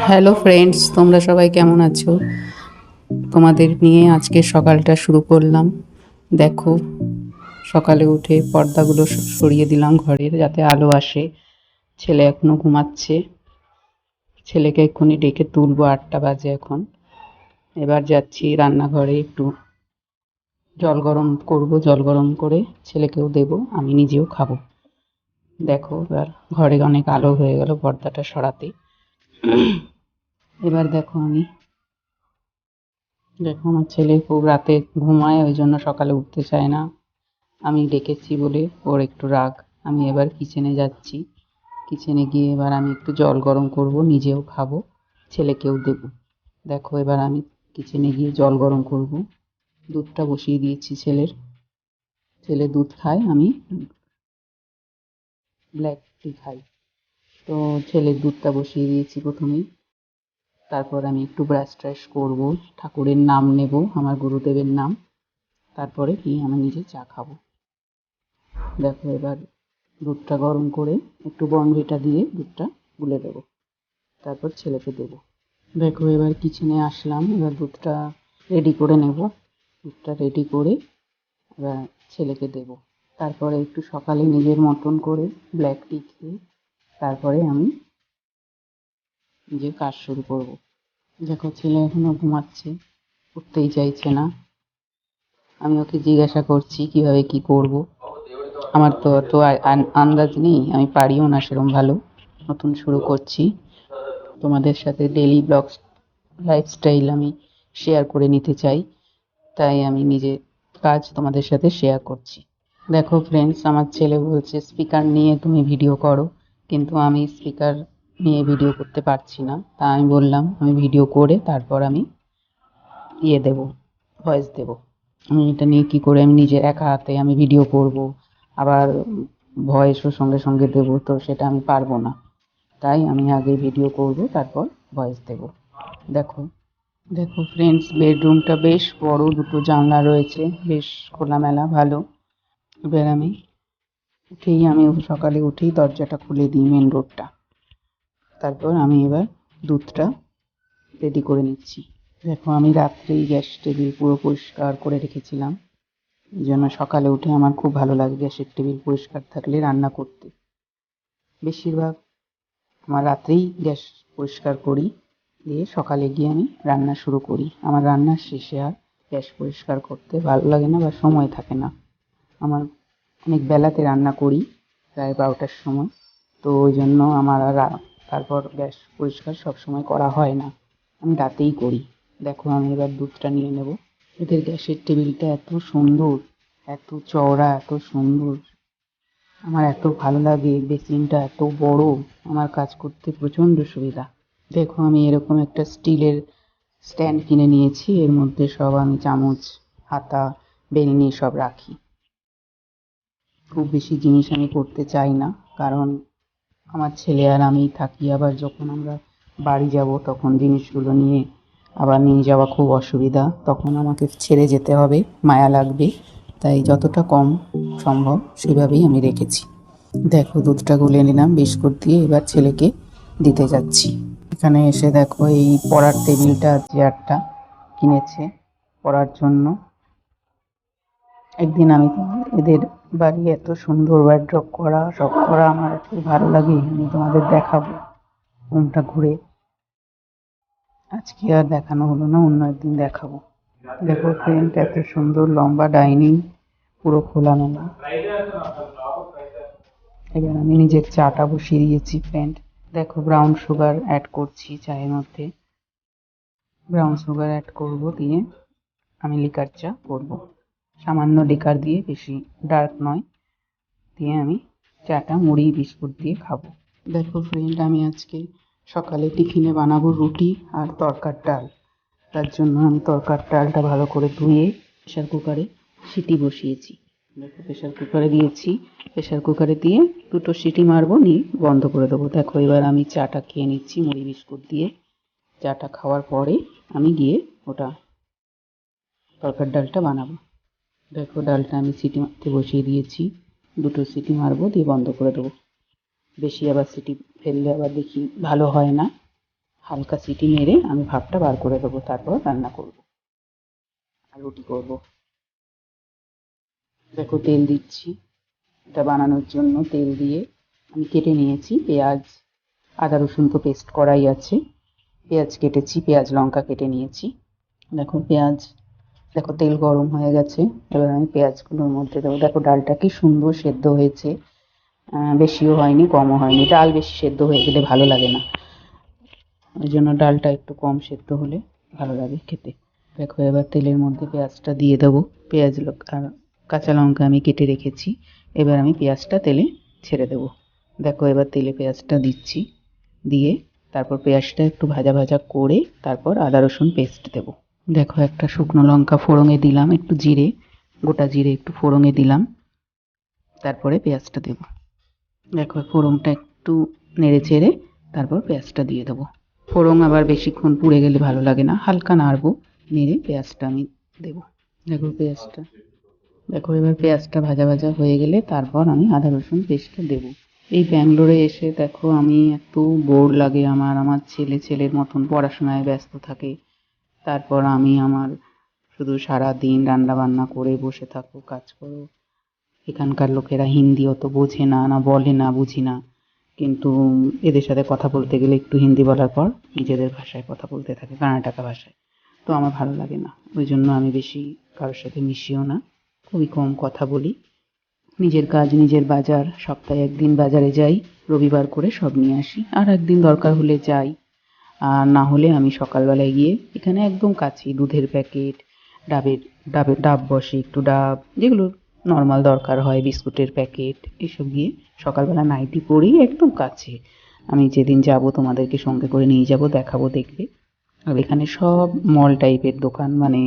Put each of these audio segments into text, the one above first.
Hello friends, তোমরা সবাই কেমন আছো? তোমাদের নিয়ে আজকে সকালটা শুরু করলাম। দেখো, সকালে উঠে পর্দাগুলো সরিয়ে দিলাম ঘরের, যাতে আলো আসে। ছেলে এখনো ঘুমাচ্ছে। ছেলেকে এক্ষুনি ডেকে তুলবো, 8টা বাজে এখন। এবার যাচ্ছি রান্নাঘরে, একটু জল গরম করব। জল গরম করে ছেলেকেও দেবো, আমি নিজেও খাবো। দেখো, এবার ঘরে অনেক আলো হয়ে গেল পর্দাটা সরাতে। এবার দেখো আমার ছেলে খুব রাতে ঘুমায়, ওই জন্য সকালে উঠতে চায় না। আমি ডেকেছি বলে ওর একটু রাগ। আমি এবার কিচেনে যাচ্ছি। কিচেনে গিয়ে এবার আমি একটু জল গরম করব, নিজেও খাবো, ছেলেকেও দেবো। দেখো, এবার আমি কিচেনে গিয়ে জল গরম করব। দুধটা বসিয়ে দিয়েছি ছেলের। ছেলে দুধ খায়, আমি ব্ল্যাক টি খাই। তো ছেলের দুধটা বসিয়ে দিয়েছি প্রথমেই। তারপর আমি একটু ব্রাশ ট্রাশ করবো, ঠাকুরের নাম নেব, আমার গুরুদেবের নাম। তারপরে গিয়ে আমি নিজে চা খাবো। দেখো, এবার দুধটা গরম করে একটু বর্ণভিটা দিয়ে দুধটা গুলে দেবো, তারপর ছেলেকে দেবো। দেখো, এবার কিচেনে আসলাম। এবার দুধটা রেডি করে নেব। দুধটা রেডি করে এবার ছেলেকে দেবো। তারপরে একটু সকালে নিজের মতন করে ব্ল্যাক টি খেয়ে তারপরে আমি নিজের কাজ শুরু করব। দেখো, ছেলে এখনো ঘুমাচ্ছে, উঠতেই চাইছে না। আমি ওকে জিজ্ঞাসা করছি কিভাবে কি করব। আমার তো অত আন্দাজ নেই, আমি পারিও না সেরকম ভালো। নতুন শুরু করছি। তোমাদের সাথে ডেইলি ব্লগস লাইফস্টাইল আমি শেয়ার করে নিতে চাই, তাই আমি নিজের কাজ তোমাদের সাথে শেয়ার করছি। দেখো ফ্রেন্ডস, আমার ছেলে বলছে স্পিকার নিয়ে তুমি ভিডিও করো, কিন্তু আমি স্পিকার নিয়ে ভিডিও করতে পারছি না। তা আমি বললাম আমি ভিডিও করে তারপর আমি দেবো, ভয়েস দেবো। আমি এটা নিয়ে কি করে আমি নিজের একা হাতে আমি ভিডিও করব, আবার ভয়েসও সঙ্গে সঙ্গে দেবো, তো সেটা আমি পারবো না। তাই আমি আগে ভিডিও করব, তারপর ভয়েস দেব। দেখো, দেখো ফ্রেন্ডস, বেডরুমটা বেশ বড়, দুটো জানলা রয়েছে, বেশ খোলামেলা, ভালো। এবার আমি সকালে উঠেই দরজাটা খুলে দিই, মেন রোডটা। তারপর আমি এবার দুধটা রেডি করে নিচ্ছি। দেখো, আমি রাত্রেই গ্যাস টেবিল পুরো পরিষ্কার করে রেখেছিলাম। এই জন্য সকালে উঠে আমার খুব ভালো লাগে গ্যাসের টেবিল পরিষ্কার থাকলে রান্না করতে। বেশিরভাগ আমার রাত্রেই গ্যাস পরিষ্কার করি, দিয়ে সকালে গিয়ে আমি রান্না শুরু করি। আমার রান্নার শেষে আর গ্যাস পরিষ্কার করতে ভালো লাগে না বা সময় থাকে না। আমার অনেক বেলাতে রান্না করি, প্রায় 12টার সময়। তো ওই জন্য আমার আর তারপর গ্যাস পরিষ্কার সব সময় করা হয় না, আমি রাতেই করি। দেখো, আমি এবার দুধটা নিয়ে নেব। এদের গ্যাসের টেবিলটা এত সুন্দর, এত চওড়া, এত সুন্দর, আমার এত ভালো লাগে। বেসিনটা এত বড়, আমার কাজ করতে প্রচণ্ড সুবিধা। দেখো, আমি এরকম একটা স্টিলের স্ট্যান্ড কিনে নিয়েছি, এর মধ্যে সব আমি চামচ, হাতা, বেলনি সব রাখি। খুব বেশি জিনিস আমি করতে চাই না, কারণ আমার ছেলে আর আমি থাকি। আবার যখন আমরা বাড়ি যাব তখন জিনিসগুলো নিয়ে যাওয়া খুব অসুবিধা, তখন আমাকে ছেড়ে যেতে হবে, মায়া লাগবে। তাই যতটা কম সম্ভব সেভাবেই আমি রেখেছি। দেখো, দুধটা গুলে নিলাম বিস্কুট দিয়ে, এবার ছেলেকে দিতে যাচ্ছি। এখানে এসে দেখো, এই পড়ার টেবিলটা চেয়ারটা কিনেছে পড়ার জন্য। একদিন আমি এদের বাড়ি এত সুন্দর ওয়ার্ড্রপ করা, সব করা আমার এত ভালো লাগে, আমি তোমাদের দেখাবো রুমটা ঘুরে। আজকে আর দেখানো হলো না, অন্য একদিন দেখাবো। দেখো ফ্রেন্ড, এত সুন্দর লম্বা ডাইনিং, পুরো খোলামেলা। এবার আমি নিজের চাটা বসিয়ে দিয়েছি ফ্রেন্ড। দেখো, ব্রাউন সুগার অ্যাড করছি চায়ের মধ্যে। ব্রাউন সুগার অ্যাড করব, দিয়ে আমি লিকার চা করব। সামান্য লিকার দিয়ে, বেশি ডার্ক নয়, দিয়ে আমি চাটা মুড়ি বিস্কুট দিয়ে খাবো। দেখো ফ্রেন্ড, আমি আজকে সকালে টিফিনে বানাবো রুটি আর তরকার ডাল। তার জন্য আমি তরকার ডালটা ভালো করে ধুয়ে প্রেশার কুকারে সিটি বসিয়েছি। দেখো, প্রেশার কুকারে দিয়েছি। প্রেশার কুকারে দিয়ে দুটো সিটি মারবো, নিয়ে বন্ধ করে দেবো। দেখো, এবার আমি চাটা খেয়ে নিচ্ছি মুড়ি বিস্কুট দিয়ে। চাটা খাওয়ার পরে আমি গিয়ে ওটা তরকার ডালটা বানাবো। দেখো, ডালটা আমি সিটি মারতে বসিয়ে দিয়েছি। দুটো সিটি মারবো, দিয়ে বন্ধ করে দেবো। বেশি আবার সিটি ফেললে আবার দেখি ভালো হয় না, হালকা সিটি মেরে আমি ভাপটা বার করে দেবো, তারপর রান্না করব আর রুটি করব। দেখো তেল দিচ্ছি, এটা বানানোর জন্য তেল দিয়ে আমি কেটে নিয়েছি পেঁয়াজ, আদা রসুন তো পেস্ট করাই আছে, পেঁয়াজ কেটেছি, পেঁয়াজ লঙ্কা কেটে নিয়েছি। দেখো পেঁয়াজ, দেখো তেল গরম হয়ে গেছে, এবার আমি পেঁয়াজগুলোর মধ্যে দেবো। দেখো ডালটা কি সুন্দর সেদ্ধ হয়েছে, বেশিও হয়নি কমও হয়নি। ডাল বেশি সেদ্ধ হয়ে গেলে ভালো লাগে না, ওই জন্য ডালটা একটু কম সেদ্ধ হলে ভালো লাগে খেতে। দেখো এবার তেলের মধ্যে পেঁয়াজটা দিয়ে দেবো, পেঁয়াজ আর কাঁচা লঙ্কা আমি কেটে রেখেছি, এবার আমি পেঁয়াজটা তেলে ছেড়ে দেবো। দেখো এবার তেলে পেঁয়াজটা দিচ্ছি, দিয়ে তারপর পেঁয়াজটা একটু ভাজা ভাজা করে তারপর আদা রসুন পেস্ট দেবো। দেখো একটা শুকনো লঙ্কা ফোড়ঙে দিলাম, একটু জিরে, গোটা জিরে একটু ফোড়ঙে দিলাম, তারপরে পেঁয়াজটা দেবো। দেখো ফোড়নটা একটু নেড়ে চেড়ে তারপর পেঁয়াজটা দিয়ে দেবো। ফোড়ন আবার বেশিক্ষণ পুড়ে গেলে ভালো লাগে না, হালকা নাড়বো, নেড়ে পেঁয়াজটা আমি দেবো। দেখো পেঁয়াজটা, দেখো এবার পেঁয়াজটা ভাজা ভাজা হয়ে গেলে তারপর আমি আদা রসুন পেস্টটা দেবো। এই ব্যাঙ্গালোরে এসে দেখো আমি এত বোর লাগে আমার, আমার ছেলের মতন পড়াশোনায় ব্যস্ত থাকে, তারপর আমি আমার শুধু সারা দিন রান্না বান্না করে বসে থাকো, কাজ করো। এখানকার লোকেরা হিন্দি অত বোঝে না, না বলে না, বুঝি না, কিন্তু এদের সাথে কথা বলতে গেলে একটু হিন্দি বলার পর নিজেদের ভাষায় কথা বলতে থাকে, কর্ণাটকা ভাষায়। তো আমার ভালো লাগে না, ওই জন্য আমি বেশি কারোর সাথে মিশিও না, খুবই কম কথা বলি। নিজের কাজ, নিজের বাজার, সপ্তাহে একদিন বাজারে যাই, রবিবার করে সব নিয়ে আসি, আর একদিন দরকার হলে যাই, আর না হলে আমি সকালবেলায় গিয়ে এখানে একদম কাছেই দুধের প্যাকেট, ডাবের ডাবের ডাব বসে, একটু ডাব যেগুলো নর্মাল দরকার হয়, বিস্কুটের প্যাকেট, এসব গিয়ে সকালবেলা নাইটি পরেই একদম কাছে। আমি যেদিন যাব তোমাদেরকে সঙ্গে করে নিয়ে যাব, দেখাবো, দেখবে। আর এখানে সব মল টাইপের দোকান, মানে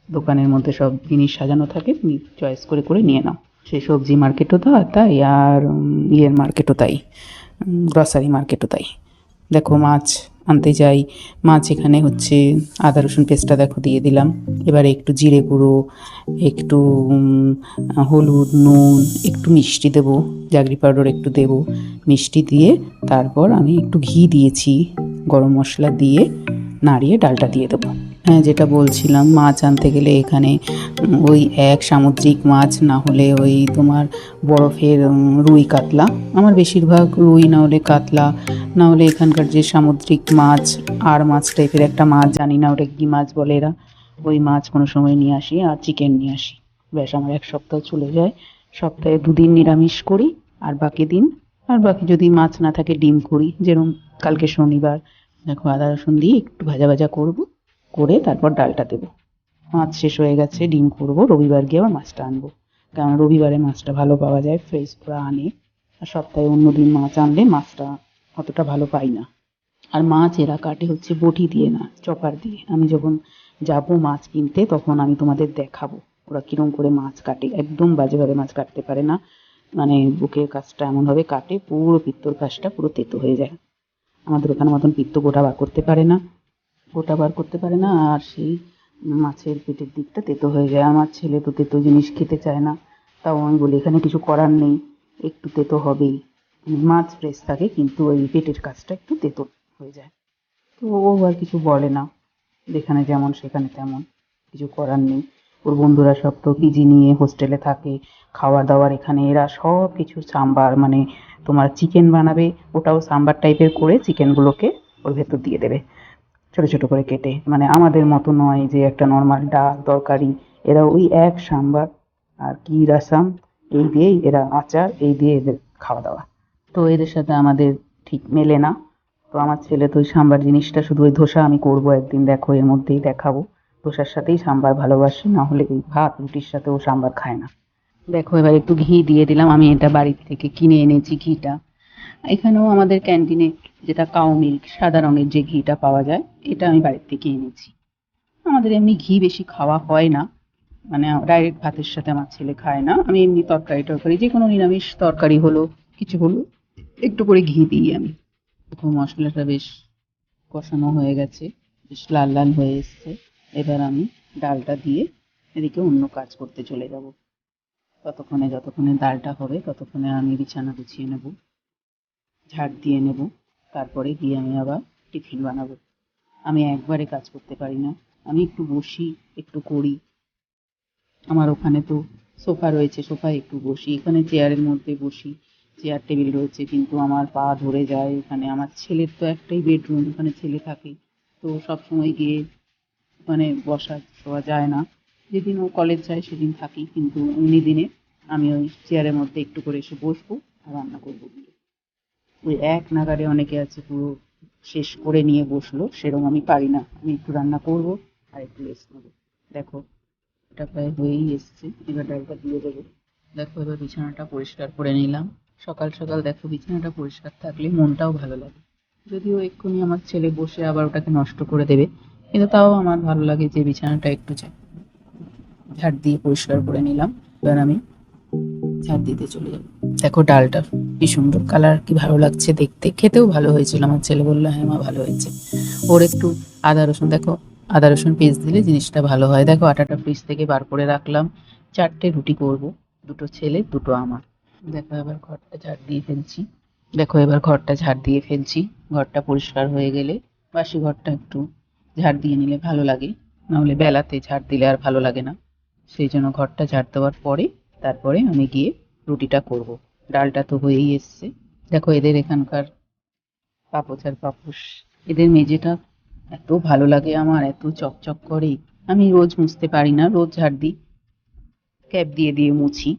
দোকানের মধ্যে সব জিনিস সাজানো থাকে, তুমি চয়েস করে করে নিয়ে নাও। সেই সবজি মার্কেটও তাই, আর ইয়ের মার্কেটও তাই, গ্রসারি মার্কেটও তাই। দেখো মাছ আনতে যাই, মাছ এখানে হচ্ছে আদা রসুন পেস্টটা দেখো দিয়ে দিলাম, এবারে একটু জিরে গুঁড়ো, একটু হলুদ, নুন, একটু মিষ্টি দেবো, জাগরি পাউডার একটু দেবো, মিষ্টি দিয়ে তারপর আমি একটু ঘি দিয়েছি, গরম মশলা দিয়ে নাড়িয়ে ডালটা দিয়ে দেবো। হ্যাঁ, যেটা বলছিলাম, মাছ আনতে গেলে এখানে ওই এক সামুদ্রিক মাছ, না হলে ওই তোমার বরফের রুই কাতলা, আমার বেশিরভাগ রুই না হলে কাতলা, না হলে এখানকার যে সামুদ্রিক মাছ, আর মাছ টাইপের একটা মাছ, জানি না ওটা কী মাছ বলে এরা, ওই মাছ কোনো সময় নিয়ে আসি, আর চিকেন নিয়ে আসি। ব্যাস আমার এক সপ্তাহ চলে যায়। সপ্তাহে 2 দিন নিরামিষ করি, আর বাকি দিন, আর বাকি যদি মাছ না থাকে ডিম করি, যেরকম কালকে শনিবার। দেখো আদা রসুন দিয়ে একটু ভাজা ভাজা করবো, করে তারপর ডালটা দেবো। মাছ শেষ হয়ে গেছে, ডিম করবো, রবিবার গিয়ে আবার মাছটা আনবো, কারণ রবিবারে মাছটা ভালো পাওয়া যায়, ফ্রেশ পুরো আনে। আর সপ্তাহে অন্য দিন মাছ আনলে মাছটা অতটা ভালো পাই না। আর মাছ এরা কাটে হচ্ছে বটি দিয়ে, না চপার দিয়ে। আমি যখন যাবো মাছ কিনতে তখন আমি তোমাদের দেখাবো ওরা কিরম করে মাছ কাটে, একদম বাজেভাবে মাছ কাটতে পারে না, মানে বুকের কাছটা এমনভাবে কাটে পুরো পিত্তর কাছটা পুরো তেতো হয়ে যায়। আমাদের ওখানে মতন পিত্ত গোটা বার করতে পারে না, আর সেই মাছের পেটের দিকটা তেতো হয়ে যায়। আমার ছেলে তো তেতো জিনিস খেতে চায় না, তাও আমি বলি এখানে কিছু করার নেই, একটু তেতো হবেই। মাছ ফ্রেশ থাকে কিন্তু ওই পেটের কাছটা একটু তেতো হয়ে যায়, তো ও আর কিছু বলে না, যেখানে যেমন সেখানে তেমন, কিছু করার নেই। ওর বন্ধুরা সব তো পিজি নিয়ে হোস্টেলে থাকে, খাওয়া দাওয়ার এখানে এরা সব কিছু সাম্বার, মানে তোমার চিকেন বানাবে, ওটাও সাম্বার টাইপের করে চিকেনগুলোকে ওর ভেতর দিয়ে দেবে ছোট ছোট করে কেটে, মানে আমাদের মতো নয় যে একটা নর্মাল ডাল তরকারি, এরা ওই এক সাম্বার আর কি রাসাম, এই দিয়েই এরা আচার, এই দিয়ে এদের খাওয়া দাওয়া। তো এদের সাথে আমাদের ঠিক মেলে না। তো আমার ছেলে তো ওই সাম্বার জিনিসটা, শুধু ওই ধোসা আমি করবো একদিন, দেখো এর মধ্যেই দেখাবো, ধোসার সাথেই সাম্বার ভালোবাসে, না হলে এই ভাত রুটির সাথে ও সাম্বার খায় না। দেখো এবার একটু ঘি দিয়ে দিলাম, আমি এটা বাড়ি থেকে কিনে এনেছি ঘিটা, এখানেও আমাদের ক্যান্টিনে যেটা কাউ মিল্ক সাদা রঙের যে ঘিটা পাওয়া যায়, এটা আমি বাড়ির থেকে এনেছি। আমাদের এমনি ঘি বেশি খাওয়া হয় না, মানে ডাইরেক্ট ভাতের সাথে আমার ছেলে খায় না, আমি এমনি তরকারি টরকারি যে কোনো নিরামিষ তরকারি হলো কিছু হলো একটু করে ঘি দিই আমি। দেখো মশলাটা বেশ কষানো হয়ে গেছে, বেশ লাল লাল হয়ে এসছে, এবার আমি ডালটা দিয়ে এদিকে অন্য কাজ করতে চলে যাব। যতক্ষণে ডালটা হবে ততক্ষণে আমি বিছানা গুছিয়ে নেব, ঝাড় দিয়ে নেব, তারপরে গিয়ে আমি আবার টিফিন বানাবো। আমি একবারে কাজ করতে পারি না, আমি একটু বসি, একটু করি। আমার ওখানে তো সোফা রয়েছে, সোফায় একটু বসি, এখানে চেয়ারের মধ্যে বসি, চেয়ার টেবিল রয়েছে, কিন্তু আমার পা ধরে যায়। এখানে আমার ছেলের তো একটাই বেডরুম, ওখানে ছেলে থাকে, তো সব সময় গিয়ে ওখানে বসা শোয়া যায় না। যেদিন ও কলেজ যায় সেদিন থাকি, কিন্তু এমনি দিনে আমি ওই চেয়ারের মধ্যে একটু করে এসে বসবো আর রান্না করবো গিয়ে। ওই এক নাগাড়ে অনেকে আছে পুরো শেষ করে নিয়ে বসলো, সেরকম আমি পারি না। আমি একটু রান্না করবো আর একটু রেস্ট নেবো। দেখো এটা প্রায় হয়েই এসছে, এবার ডালটা দিয়ে দেবো। দেখো এবার বিছানাটা পরিষ্কার করে নিলাম। সকাল সকাল দেখো বিছানাটা পরিষ্কার থাকলে মনটাও ভালো লাগে। যদিও এক্ষুনি আমার ছেলে বসে আবার ওটাকে নষ্ট করে দেবে, কিন্তু তাও আমার ভালো লাগে যে বিছানাটা একটু ঝাড় দিয়ে পরিষ্কার করে নিলাম। এবার আমি ঝাড় দিতে চলে যাবো। দেখো ডালটা কি সুন্দর কালার, কি ভালো লাগছে দেখতে, খেতেও ভালো হয়েছিল। আমার ছেলে বললো হ্যাঁ মা ভালো হয়েছে। ওর একটু আদা রসুন, দেখো আদা রসুন পেস্ট দিলে জিনিসটা ভালো হয়। দেখো আটাটা ফ্রিজ থেকে বার করে রাখলাম, 4টে রুটি করব, 2টো ছেলে 2টো আমার। দেখো এবার ঘরটা ঝাড় দিয়ে ফেলছি। ঘরটা পরিষ্কার হয়ে গেলে বাসি ঘরটা একটু ঝাড় দিয়ে নিলে ভালো লাগে, নাহলে বেলাতে ঝাড় দিলে আর ভালো লাগে না। সেই জন্য ঘরটা ঝাড় দেওয়ার পরে তারপরে আমি গিয়ে রুটিটা করব। ডালটা তো হয়েই এসছে। দেখো এদের এখানকার পাপোছ আর পাপোশ, এদের মেঝেটা এত ভালো লাগে আমার, এত চকচক করে। আমি রোজ মুছতে পারি না, রোজ ঝাড় দিই, ক্যাপ দিয়ে দিয়ে মুছি।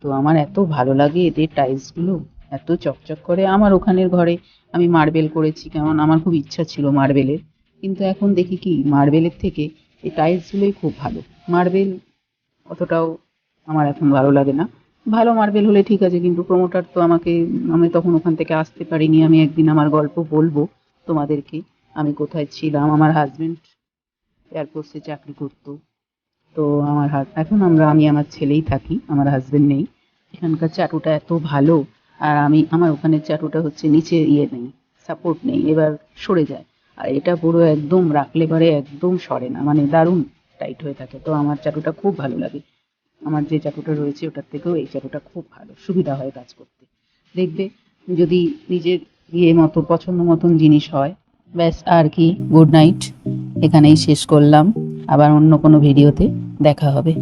তো আমার এত ভালো লাগে এদের টাইলসগুলো, এত চকচক করে। আমার ওখানের ঘরে আমি মার্বেল করেছি, কেমন আমার খুব ইচ্ছা ছিল মার্বেলের, কিন্তু এখন দেখি কি মার্বেলের থেকে এই টাইলসগুলোই খুব ভালো। মার্বেল অতটাও আমার এখন ভালো লাগে না। ভালো মার্বেল হলে ঠিক আছে, কিন্তু প্রমোটার তো আমাকে, আমি তখন ওখান থেকে আসতে পারিনি। আমি একদিন আমার গল্প বলবো তোমাদেরকে, আমি কোথায় ছিলাম। আমার হাজবেন্ড এয়ারফোর্সে চাকরি করতো, তো এখন আমি আমার ছেলেই থাকি, আমার হাজবেন্ড নেই। এখানকার চাটুটা এত ভালো, আর আমার ওখানের চাটুটা হচ্ছে নিচে নেই, সাপোর্ট নেই, এবার সরে যায়। আর এটা পুরো একদম রাখলে পরে একদম সরে না, মানে দারুণ টাইট হয়ে থাকে। তো আমার চাটুটা খুব ভালো লাগে। আমার যে চাটুটা রয়েছে ওটার থেকেও এই চাটুটা খুব ভালো, সুবিধা হয় কাজ করতে। দেখবে যদি নিজের মতো পছন্দ মতন জিনিস হয়। ব্যাস আর কি, গুড নাইট, এখানেই শেষ করলাম। আবার অন্য কোনো ভিডিওতে দেখা হবে।